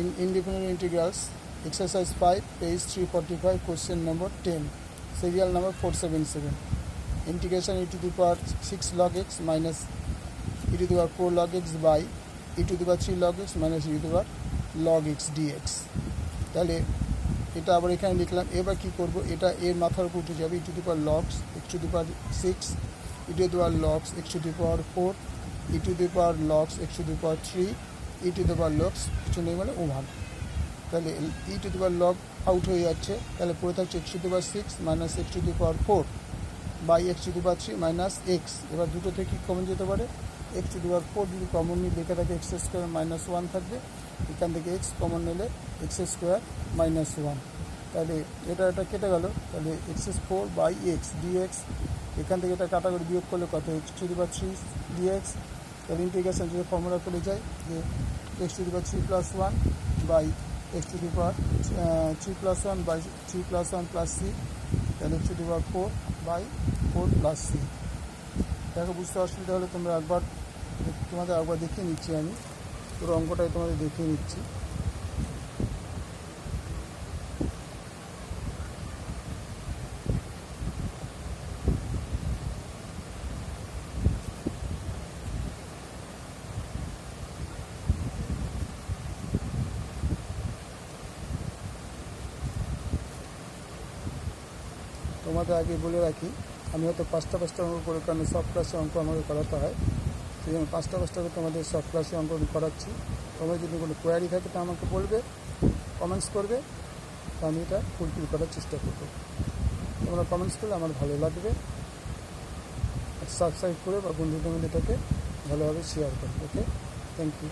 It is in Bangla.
in independent integrals, exercise 5, page 345, question number 10, serial number 477. Integration e to the power 6 log x minus e to the power 4 log x by e to the power 3 log x minus e to the power log x dx. তাহলে এটা আবার এখানে লিখলাম। এবার কি করব, এটা এর মাথার উপর উঠে যাবে, e to the power logs x to the power 6, e to the power logs x to the power 4, e to the power logs x to the power 3, e to the power logs কিছু নেই মানে 1। তাহলে e to the power log out হয়ে যাচ্ছে, তাহলে পড়ে থাকছে x to the power 6 minus x to the power 4 by x to the power 3 minus x। এবার দুটো থেকে কমন যেতে পারে, x to the power 4 যদি কমন নিয়ে লেখা থাকে x স্কোয়ার মাইনাস 1 থাকবে, এখান থেকে x কমন নিলে x স্কোয়ার মাইনাস 1। তাহলে এটা কেটে গেল, তাহলে x4 বাই x dx, এখান থেকে এটা কাটাকুটি বিয়োগ করলে কত x to the power 3 dx। তাহলে ইন্টিগ্রেশন যদি ফর্মুলা করে যায় যে x to the power 3 plus 1 by x to the power 3 plus 1 by 3 plus 1 plus c, তাহলে x to the power 4 by 4 plus c। দেখো বুঝতে অসুবিধা হলে তোমরা তোমাদের একবার দেখিয়ে নিচ্ছি, আমি পুরো অঙ্কটাই তোমাদের দেখিয়ে নিচ্ছি। তোমাদের আগে বলে রাখি, আমি হয়তো পাঁচটা অঙ্ক করে, কারণ সব ক্লাসে অঙ্ক আমাকে করাতে হয়, সেই জন্য পাঁচটা করে তোমাদের সব ক্লাসে অঙ্ক করাচ্ছি। তোমার যদি কোনো কোয়ারি থাকে তা আমাকে বলবে, কমেন্টস করবে, তো আমি এটা ফুলফিল করার চেষ্টা করবো। তোমরা কমেন্টস করলে আমার ভালো লাগবে, সাবস্ক্রাইব করে বা বন্ধুদের মধ্যে এটাকে ভালোভাবে শেয়ার করবে। ওকে, থ্যাংক ইউ।